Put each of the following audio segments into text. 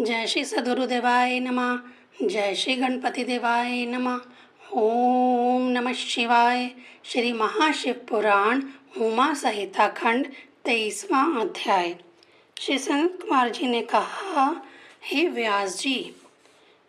जय श्री सद्गुरुदेवाय नमः। जय श्री गणपति देवाय नमः। ओम नमः शिवाय। श्री महाशिव पुराण उमा संहिता खंड 23वां अध्याय। श्री संत कुमार जी ने कहा, हे व्यास जी,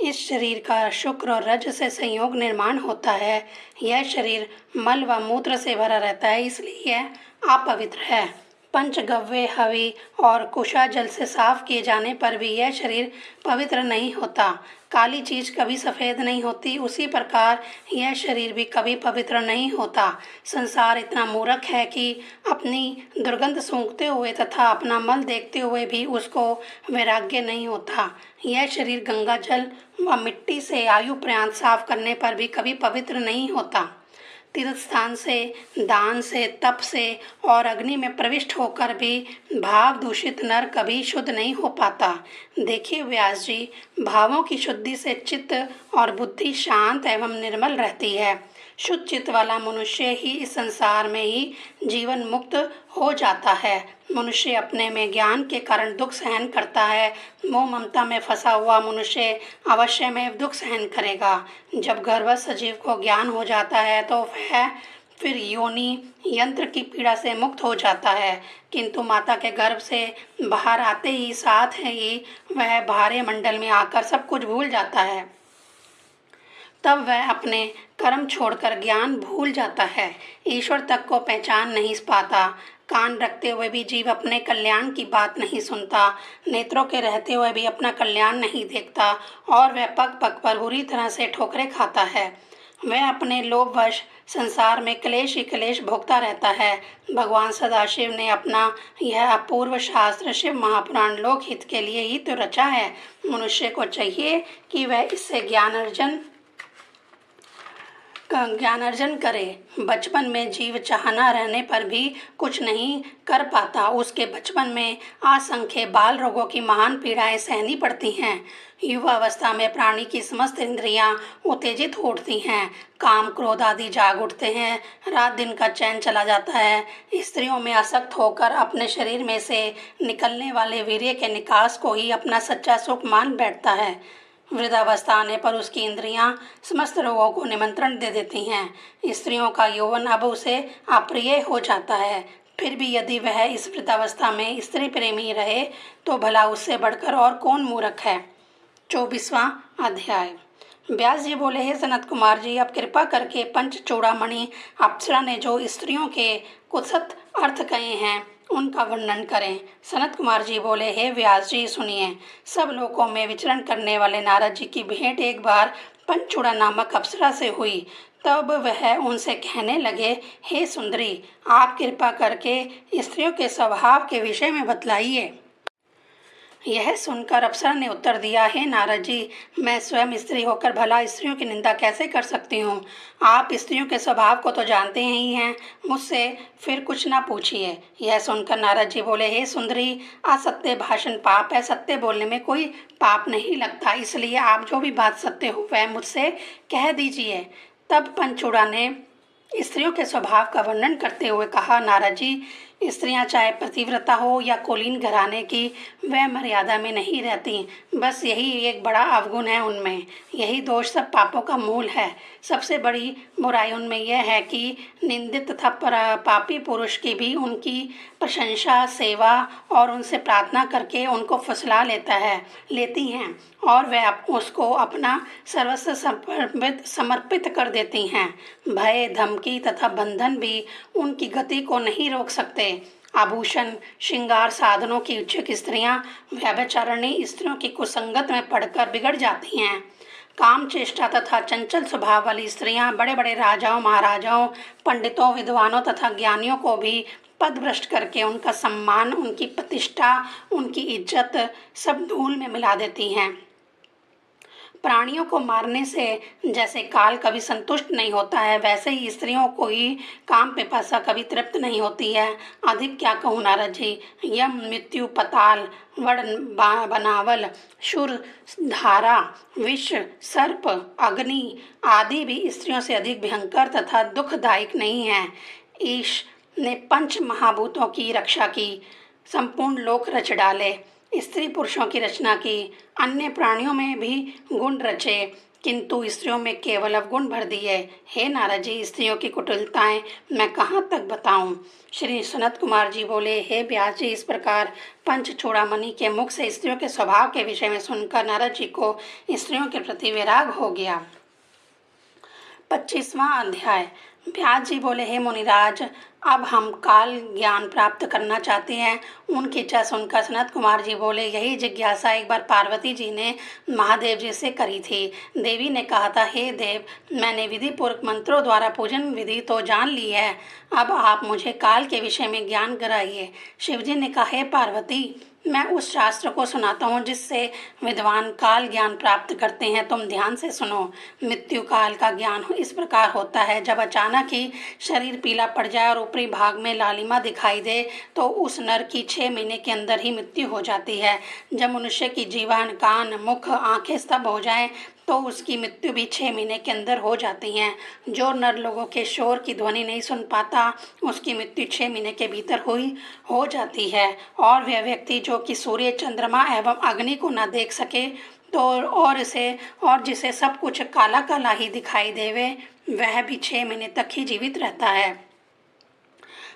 इस शरीर का शुक्र और रज से संयोग निर्माण होता है। यह शरीर मल व मूत्र से भरा रहता है, इसलिए यह अपवित्र है। पंचगव्य, हवि और कुशा जल से साफ किए जाने पर भी यह शरीर पवित्र नहीं होता। काली चीज कभी सफ़ेद नहीं होती, उसी प्रकार यह शरीर भी कभी पवित्र नहीं होता। संसार इतना मूर्ख है कि अपनी दुर्गंध सूंघते हुए तथा अपना मल देखते हुए भी उसको वैराग्य नहीं होता। यह शरीर गंगा जल व मिट्टी से आयु पर्यंत साफ करने पर भी कभी पवित्र नहीं होता। तीर्थ स्थान से, दान से, तप से और अग्नि में प्रविष्ट होकर भी भाव दूषित नर कभी शुद्ध नहीं हो पाता। देखिए व्यास जी, भावों की शुद्धि से चित्त और बुद्धि शांत एवं निर्मल रहती है। शुद्ध चित्त वाला मनुष्य ही इस संसार में ही जीवन मुक्त हो जाता है। मनुष्य अपने में ज्ञान के कारण दुख सहन करता है। मोह ममता में फंसा हुआ मनुष्य अवश्य में दुख सहन करेगा। जब गर्भस्थ सजीव को ज्ञान हो जाता है तो वह फिर योनि यंत्र की पीड़ा से मुक्त हो जाता है, किंतु माता के गर्भ से बाहर आते ही साथ ही वह भारे मंडल में आकर सब कुछ भूल जाता है। तब वह अपने कर्म छोड़कर ज्ञान भूल जाता है, ईश्वर तक को पहचान नहीं पाता। कान रखते हुए भी जीव अपने कल्याण की बात नहीं सुनता, नेत्रों के रहते हुए भी अपना कल्याण नहीं देखता और वह पग पग पर बुरी तरह से ठोकरें खाता है। वह अपने लोभवश संसार में क्लेश ही क्लेश भोगता रहता है। भगवान सदाशिव ने अपना यह अपूर्व शास्त्र शिव महापुराण लोक हित के लिए ही तो रचा है। मनुष्य को चाहिए कि वह इससे ज्ञान अर्जन करे। बचपन में जीव चाहना रहने पर भी कुछ नहीं कर पाता। उसके बचपन में असंख्य बाल रोगों की महान पीड़ाएं सहनी पड़ती हैं। युवा अवस्था में प्राणी की समस्त इंद्रियां उत्तेजित हो उठती हैं, काम क्रोध आदि जाग उठते हैं, रात दिन का चैन चला जाता है। स्त्रियों में आसक्त होकर अपने शरीर में से निकलने वाले वीर्य के निकास को ही अपना सच्चा सुख मान बैठता है। वृद्धावस्था आने पर उसकी इंद्रियां समस्त रोगों को निमंत्रण दे देती हैं। स्त्रियों का यौवन अब उसे अप्रिय हो जाता है। फिर भी यदि वह इस वृद्धावस्था में स्त्री प्रेमी रहे तो भला उससे बढ़कर और कौन मूर्ख है। 24वां अध्याय। व्यास जी बोले, हे सनत कुमार जी, अब कृपा करके पंच चूड़ामणि अप्सरा ने जो स्त्रियों के कुत्सित अर्थ कहे हैं उनका वर्णन करें। सनत कुमार जी बोले, हे व्यास जी सुनिए। सब लोकों में विचरण करने वाले नारद जी की भेंट एक बार पंचचूड़ा नामक अप्सरा से हुई। तब वह उनसे कहने लगे, हे सुंदरी, आप कृपा करके स्त्रियों के स्वभाव के विषय में बतलाइए। यह सुनकर अप्सरा ने उत्तर दिया, हे नारद जी, मैं स्वयं स्त्री होकर भला स्त्रियों की निंदा कैसे कर सकती हूँ। आप स्त्रियों के स्वभाव को तो जानते ही हैं, मुझसे फिर कुछ ना पूछिए। यह सुनकर नारद जी बोले, हे सुंदरी, असत्य भाषण पाप है, सत्य बोलने में कोई पाप नहीं लगता, इसलिए आप जो भी बात सत्य हो वह मुझसे कह दीजिए। तब पंचूड़ा ने स्त्रियों के स्वभाव का वर्णन करते हुए कहा, नारद जी, स्त्रियां चाहे पतिव्रता हो या कुलीन घराने की, वह मर्यादा में नहीं रहती। बस यही एक बड़ा अवगुण है उनमें। यही दोष सब पापों का मूल है। सबसे बड़ी बुराई उनमें यह है कि निंदित तथा पापी पुरुष की भी उनकी प्रशंसा, सेवा और उनसे प्रार्थना करके उनको फुसला लेती हैं और वह उसको अपना सर्वस्व समर्पित कर देती हैं। भय, धमकी तथा बंधन भी उनकी गति को नहीं रोक सकते। आभूषण, श्रृंगार साधनों की इच्छुक स्त्रियां व्यभिचारिणी स्त्रियों की कुसंगत में पड़कर बिगड़ जाती हैं। काम चेष्टा तथा चंचल स्वभाव वाली स्त्रियां बड़े बड़े राजाओं, महाराजाओं, पंडितों, विद्वानों तथा ज्ञानियों को भी पदभ्रष्ट करके उनका सम्मान, उनकी प्रतिष्ठा, उनकी इज्जत सब धूल में मिला देती हैं। प्राणियों को मारने से जैसे काल कभी संतुष्ट नहीं होता है, वैसे ही स्त्रियों को ही काम पिपासा कभी तृप्त नहीं होती है। अधिक क्या कहूँ नारद जी, यम, मृत्यु, पताल, वड, बनावल, शुर, धारा, विष, सर्प, अग्नि आदि भी स्त्रियों से अधिक भयंकर तथा दुखदायक नहीं है। ईश ने पंच महाभूतों की रक्षा की, संपूर्ण लोक रच डाले, स्त्री पुरुषों की रचना की, अन्य प्राणियों में भी गुण रचे, किंतु स्त्रियों में केवल अवगुण भर दिए। हे नारद जी, स्त्रियों की कुटिलताएं मैं कहाँ तक बताऊं। श्री सनत कुमार जी बोले, हे व्यास जी, इस प्रकार पंच चूड़ामणि के मुख से स्त्रियों के स्वभाव के विषय में सुनकर नारद जी को स्त्रियों के प्रति वैराग हो गया। 25वां अध्याय। व्यास जी बोले, हे मुनिराज, अब हम काल ज्ञान प्राप्त करना चाहते हैं। उनकी इच्छा सुनकर सनत कुमार जी बोले, यही जिज्ञासा एक बार पार्वती जी ने महादेव जी से करी थी। देवी ने कहा था, हे देव, मैंने विधि पूर्वक मंत्रों द्वारा पूजन विधि तो जान ली है, अब आप मुझे काल के विषय में ज्ञान कराइए। शिवजी ने कहा, हे पार्वती, मैं उस शास्त्र को सुनाता हूँ जिससे विद्वान काल ज्ञान प्राप्त करते हैं, तुम ध्यान से सुनो। मृत्यु काल का ज्ञान इस प्रकार होता है, जब अचानक ही शरीर पीला पड़ जाए और ऊपरी भाग में लालिमा दिखाई दे तो उस नर की 6 महीने के अंदर ही मृत्यु हो जाती है। जब मनुष्य की जीवन, कान, मुख, आंखें स्तब्ध हो जाएं तो उसकी मृत्यु भी 6 महीने के अंदर हो जाती है। जो नर लोगों के शोर की ध्वनि नहीं सुन पाता, उसकी मृत्यु 6 महीने के भीतर हो जाती है। और वह व्यक्ति जो कि सूर्य, चंद्रमा एवं अग्नि को न देख सके तो और जिसे सब कुछ काला काला ही दिखाई देवे, वह भी 6 महीने तक ही जीवित रहता है।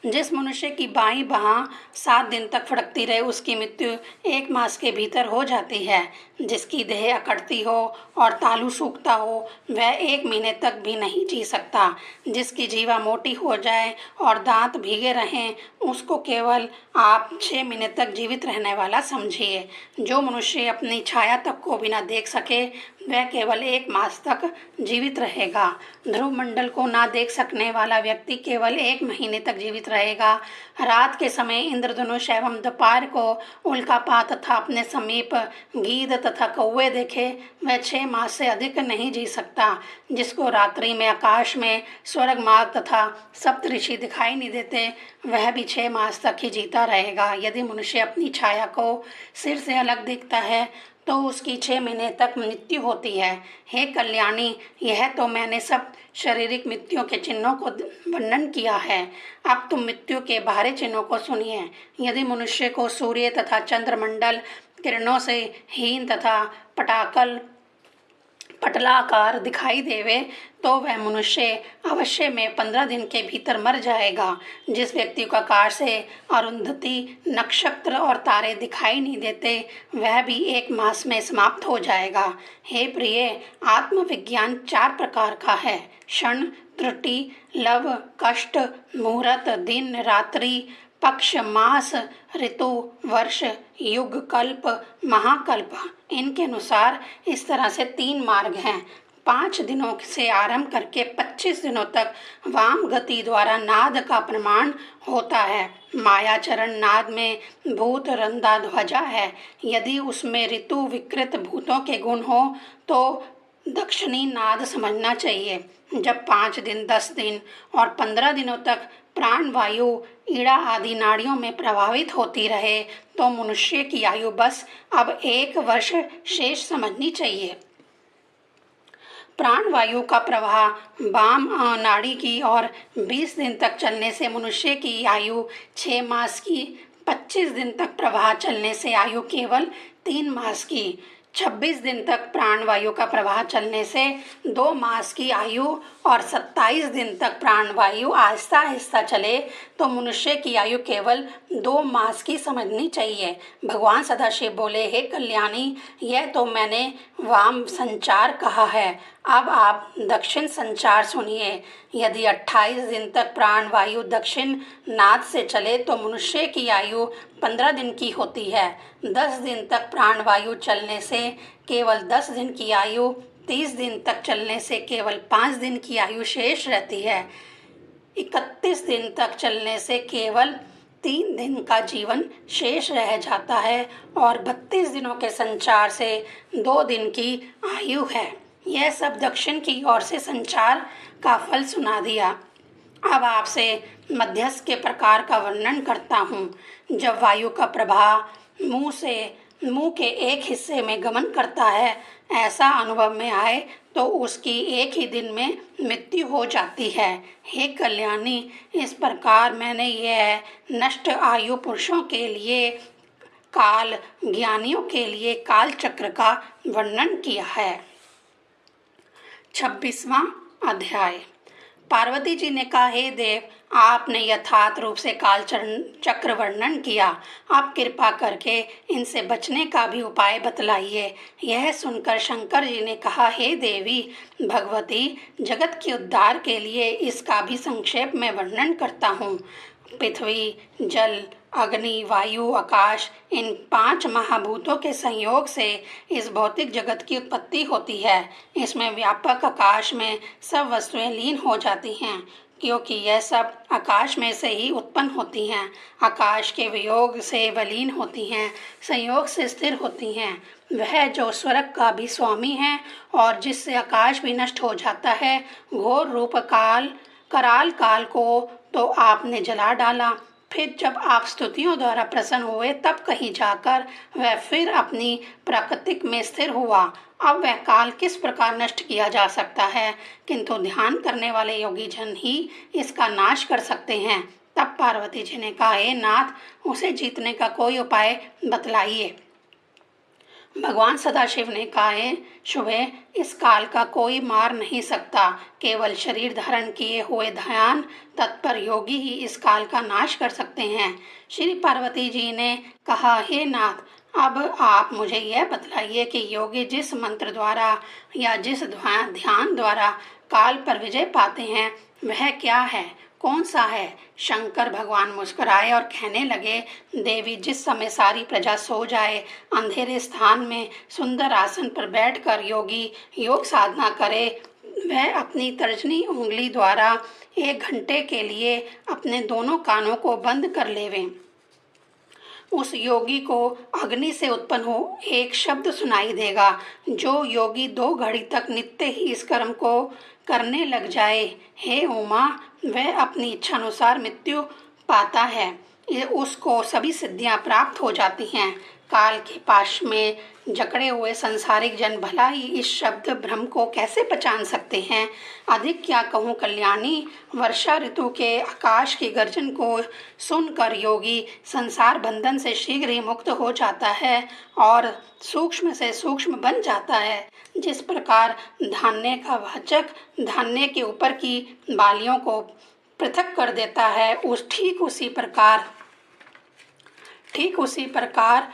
जिस मनुष्य की बाईं बाह 7 दिन तक फड़कती रहे, उसकी मृत्यु 1 मास के भीतर हो जाती है। जिसकी देह अकड़ती हो और तालू सूखता हो, वह 1 महीने तक भी नहीं जी सकता। जिसकी जीवा मोटी हो जाए और दांत भीगे रहें, उसको केवल आप 6 महीने तक जीवित रहने वाला समझिए। जो मनुष्य अपनी छाया तक को बिना देख सके, वह केवल 1 मास तक जीवित रहेगा। ध्रुव मंडल को ना देख सकने वाला व्यक्ति केवल 1 महीने तक जीवित रहेगा। रात के समय इंद्रधनुष एवं दोपहर को उल्कापात तथा अपने समीप गीध तथा कौवे देखे, वह 6 मास से अधिक नहीं जी सकता। जिसको रात्रि में आकाश में स्वर्ग मार्ग तथा सप्तऋषि दिखाई नहीं देते, वह भी 6 मास तक ही जीता रहेगा। यदि मनुष्य अपनी छाया को सिर से अलग देखता है तो उसकी 6 महीने तक मृत्यु होती है। हे कल्याणी, यह तो मैंने सब शारीरिक मृत्युओं के चिन्हों को वर्णन किया है। अब तुम मृत्यु के बाहरी चिन्हों को सुनिए। यदि मनुष्य को सूर्य तथा चंद्रमंडल किरणों से हीन तथा पटलाकार दिखाई देवे तो वह मनुष्य अवश्य में 15 दिन के भीतर मर जाएगा। जिस व्यक्ति को आकाश से अरुंधति, नक्षत्र और तारे दिखाई नहीं देते, वह भी 1 मास में समाप्त हो जाएगा। हे प्रिय, आत्मविज्ञान 4 प्रकार का है: क्षण, त्रुटि, लव, कष्ट, मुहूर्त, दिन, रात्रि, पक्ष, मास, ऋतु, वर्ष, युग, कल्प, महाकल्प। इनके अनुसार इस तरह से 3 मार्ग हैं। 5 दिनों से आरंभ करके 25 दिनों तक वाम गति द्वारा नाद का प्रमाण होता है। मायाचरण नाद में भूत रंधा ध्वजा है। यदि उसमें ऋतु विकृत भूतों के गुण हो तो दक्षिणी नाद समझना चाहिए। जब 5 दिन, 10 दिन और 15 दिनों तक प्राण वायु ईड़ा आदि नाड़ियों में प्रभावित होती रहे तो मनुष्य की आयु बस अब 1 वर्ष शेष समझनी चाहिए। प्राण वायु का प्रवाह वाम नाड़ी की और 20 दिन तक चलने से मनुष्य की आयु 6 मास की, 25 दिन तक प्रवाह चलने से आयु केवल 3 मास की, 26 दिन तक प्राण वायु का प्रवाह चलने से 2 मास की आयु और 27 दिन तक प्राण वायु आहिस्ता आहिस्ता चले तो मनुष्य की आयु केवल 2 मास की समझनी चाहिए। भगवान सदाशिव बोले, हे कल्याणी, यह तो मैंने वाम संचार कहा है, अब आप दक्षिण संचार सुनिए। यदि 28 दिन तक प्राण वायु दक्षिण नाद से चले तो मनुष्य की आयु 15 दिन की होती है। 10 दिन तक प्राण वायु चलने से केवल 10 दिन की आयु, 30 दिन तक चलने से केवल 5 दिन की आयु शेष रहती है। 31 दिन तक चलने से केवल 3 दिन का जीवन शेष रह जाता है और 32 दिनों के संचार से 2 दिन की आयु है। यह सब दक्षिण की ओर से संचार का फल सुना दिया। अब आपसे मध्यस्थ के प्रकार का वर्णन करता हूँ। जब वायु का प्रवाह मुंह के एक हिस्से में गमन करता है, ऐसा अनुभव में आए तो उसकी 1 ही दिन में मृत्यु हो जाती है। हे कल्याणी, इस प्रकार मैंने यह नष्ट आयु पुरुषों के लिए काल ज्ञानियों के लिए काल चक्र का वर्णन किया है। 26वां अध्याय। पार्वती जी ने कहा, हे देव, आपने यथार्थ रूप से काल चक्र वर्णन किया, आप कृपा करके इनसे बचने का भी उपाय बतलाइए। यह सुनकर शंकर जी ने कहा, हे देवी भगवती, जगत के उद्धार के लिए इसका भी संक्षेप में वर्णन करता हूँ। पृथ्वी, जल, अग्नि, वायु, आकाश, इन 5 महाभूतों के संयोग से इस भौतिक जगत की उत्पत्ति होती है। इसमें व्यापक आकाश में सब वस्तुएं लीन हो जाती हैं, क्योंकि यह सब आकाश में से ही उत्पन्न होती हैं। आकाश के वियोग से विलीन होती हैं, संयोग से स्थिर होती हैं। वह जो स्वर्ग का भी स्वामी है और जिससे आकाश भी नष्ट हो जाता है, घोर रूप कराल काल को तो आपने जला डाला। फिर जब आप स्तुतियों द्वारा प्रसन्न हुए, तब कहीं जाकर वह फिर अपनी प्राकृतिक में स्थिर हुआ। अब वह काल किस प्रकार नष्ट किया जा सकता है, किंतु ध्यान करने वाले योगी जन ही इसका नाश कर सकते हैं। तब पार्वती जी ने कहा, हे नाथ, उसे जीतने का कोई उपाय बतलाइए। भगवान सदाशिव ने कहा, हे शुभे, इस काल का कोई मार नहीं सकता। केवल शरीर धारण किए हुए ध्यान तत्पर योगी ही इस काल का नाश कर सकते हैं। श्री पार्वती जी ने कहा, हे नाथ, अब आप मुझे यह बतलाइए कि योगी जिस मंत्र द्वारा या जिस ध्यान द्वारा काल पर विजय पाते हैं, वह क्या है, कौन सा है। शंकर भगवान मुस्कुराए और कहने लगे, देवी, जिस समय सारी प्रजा सो जाए, अंधेरे स्थान में सुंदर आसन पर बैठकर योगी योग साधना करे, वह अपनी तर्जनी उंगली द्वारा 1 घंटे के लिए अपने दोनों कानों को बंद कर लेवें। उस योगी को अग्नि से उत्पन्न हो एक शब्द सुनाई देगा। जो योगी 2 घड़ी तक नित्य ही इस कर्म को करने लग जाए, हे उमा, वह अपनी इच्छा अनुसार मृत्यु पाता है। उसको सभी सिद्धियां प्राप्त हो जाती हैं। काल के पाश में जकड़े हुए संसारिक जन भला ही इस शब्द भ्रम को कैसे पहचान सकते हैं। अधिक क्या कहूँ कल्याणी, वर्षा ऋतु के आकाश की गर्जन को सुनकर योगी संसार बंधन से शीघ्र ही मुक्त हो जाता है और सूक्ष्म से सूक्ष्म बन जाता है। जिस प्रकार धान्य का वाचक धान्य के ऊपर की बालियों को पृथक कर देता है, ठीक उसी प्रकार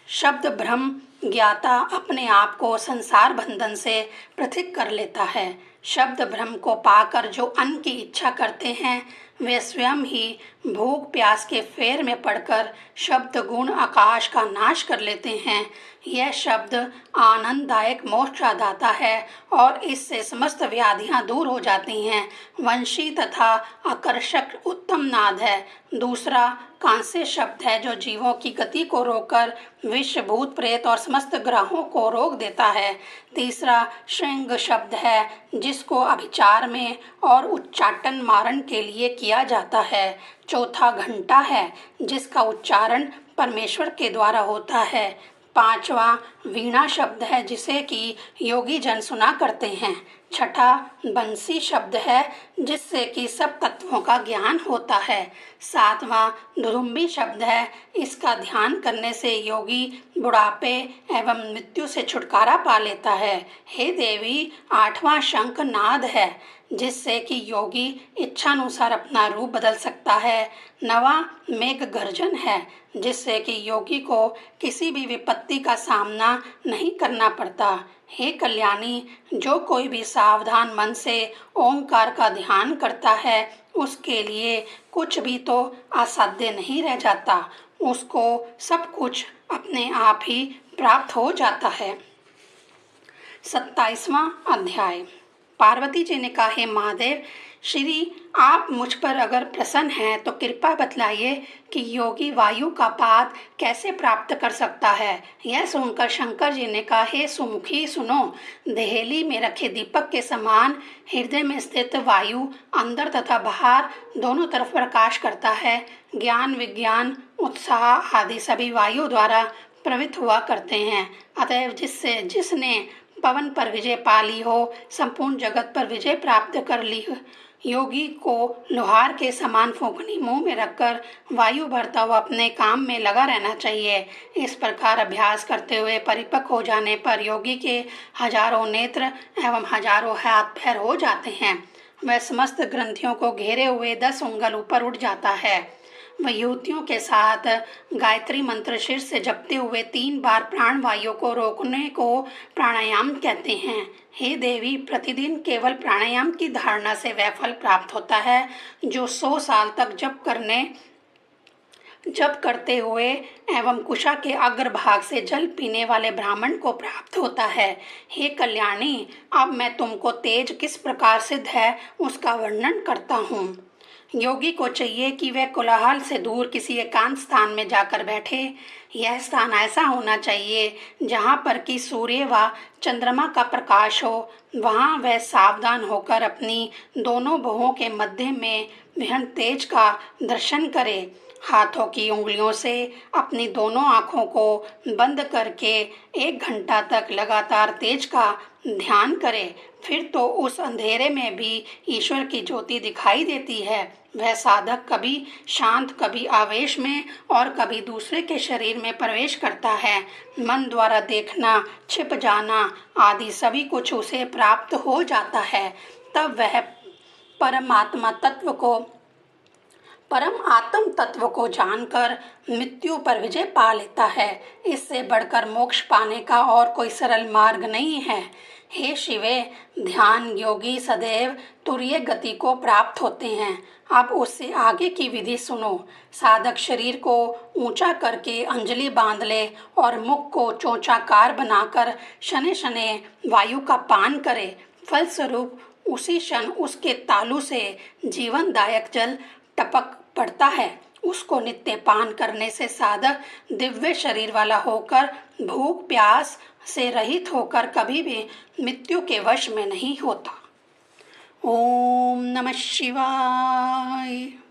शब्द भ्रम ज्ञाता अपने आप को संसार बंधन से पृथक कर लेता है। शब्द भ्रम को पाकर जो अन्न की इच्छा करते हैं, वे स्वयं ही भूख प्यास के फेर में पड़कर शब्द गुण आकाश का नाश कर लेते हैं। यह शब्द आनंददायक मोक्ष का दाता है और इससे समस्त व्याधियां दूर हो जाती हैं। वंशी तथा आकर्षक उत्तम नाद है। दूसरा कांस्य शब्द है, जो जीवों की गति को रोककर विश्व, भूत, प्रेत और समस्त ग्रहों को रोक देता है। तीसरा श्रृंग शब्द है, जिसको अभिचार में और उच्चाटन मारण के लिए किया जाता है। चौथा घंटा है, जिसका उच्चारण परमेश्वर के द्वारा होता है। 5वां वीणा शब्द है, जिसे कि योगी जन सुना करते हैं। 6ठा बंसी शब्द है, जिससे कि सब तत्वों का ज्ञान होता है। 7वां दुरुम्बी शब्द है, इसका ध्यान करने से योगी बुढ़ापे एवं मृत्यु से छुटकारा पा लेता है। हे देवी, 8वां शंख नाद है, जिससे कि योगी इच्छानुसार अपना रूप बदल सकता है। 9वां मेघ गर्जन है, जिससे कि योगी को किसी भी विपत्ति का सामना नहीं करना पड़ता। हे कल्याणी, जो कोई भी सावधान मन से ओंकार का ध्यान करता है, उसके लिए कुछ भी तो असाध्य नहीं रह जाता। उसको सब कुछ अपने आप ही प्राप्त हो जाता है। 27वां अध्याय। पार्वती जी ने कहा, हे महादेव, श्री आप मुझ पर अगर प्रसन्न हैं तो कृपा बतलाइए कि योगी वायु का पाद कैसे प्राप्त कर सकता है। यह सुनकर शंकर जी ने कहा, हे सुमुखी, सुनो। देहली में रखे दीपक के समान हृदय में स्थित वायु अंदर तथा बाहर दोनों तरफ प्रकाश करता है। ज्ञान, विज्ञान, उत्साह आदि सभी वायु द्वारा प्रवृत्त हुआ करते हैं। अतएव जिसने पवन पर विजय पा ली हो, संपूर्ण जगत पर विजय प्राप्त कर ली योगी को लोहार के समान फूंकनी मुंह में रखकर वायु भरता हुआ अपने काम में लगा रहना चाहिए। इस प्रकार अभ्यास करते हुए परिपक्व हो जाने पर योगी के हजारों नेत्र एवं हजारों हाथ पैर हो जाते हैं। वह समस्त ग्रंथियों को घेरे हुए 10 उंगल ऊपर उठ जाता है। वह युवतियों के साथ गायत्री मंत्र शीर्ष से जपते हुए 3 बार प्राण वायु को रोकने को प्राणायाम कहते हैं। हे देवी, प्रतिदिन केवल प्राणायाम की धारणा से वह फल प्राप्त होता है जो 100 साल तक जप करते हुए एवं कुशा के अग्रभाग से जल पीने वाले ब्राह्मण को प्राप्त होता है। हे कल्याणी, अब मैं तुमको तेज किस प्रकार सिद्ध है उसका वर्णन करता हूँ। योगी को चाहिए कि वह कोलाहल से दूर किसी एकांत स्थान में जाकर बैठे। यह स्थान ऐसा होना चाहिए जहाँ पर कि सूर्य व चंद्रमा का प्रकाश हो। वहाँ वह सावधान होकर अपनी दोनों भुवों के मध्य में विहन तेज का दर्शन करे। हाथों की उंगलियों से अपनी दोनों आँखों को बंद करके 1 घंटा तक लगातार तेज का ध्यान करे। फिर तो उस अंधेरे में भी ईश्वर की ज्योति दिखाई देती है। वह साधक कभी शांत, कभी आवेश में और कभी दूसरे के शरीर में प्रवेश करता है। मन द्वारा देखना, छिप जाना आदि सभी कुछ उसे प्राप्त हो जाता है। तब वह परम आत्म तत्व को जानकर मृत्यु पर विजय पा लेता है। इससे बढ़कर मोक्ष पाने का और कोई सरल मार्ग नहीं है। हे शिवे, ध्यान योगी सदैव तुरीय गति को प्राप्त होते हैं। अब उससे आगे की विधि सुनो। साधक शरीर को ऊंचा करके अंजलि बांध ले और मुख को चोंचाकार बनाकर शने शने वायु का पान करे। फलस्वरूप उसी क्षण उसके तालू से जीवनदायक जल टपक पड़ता है। उसको नित्य पान करने से साधक दिव्य शरीर वाला होकर भूख प्यास से रहित होकर कभी भी मृत्यु के वश में नहीं होता। ओम नमः शिवाय।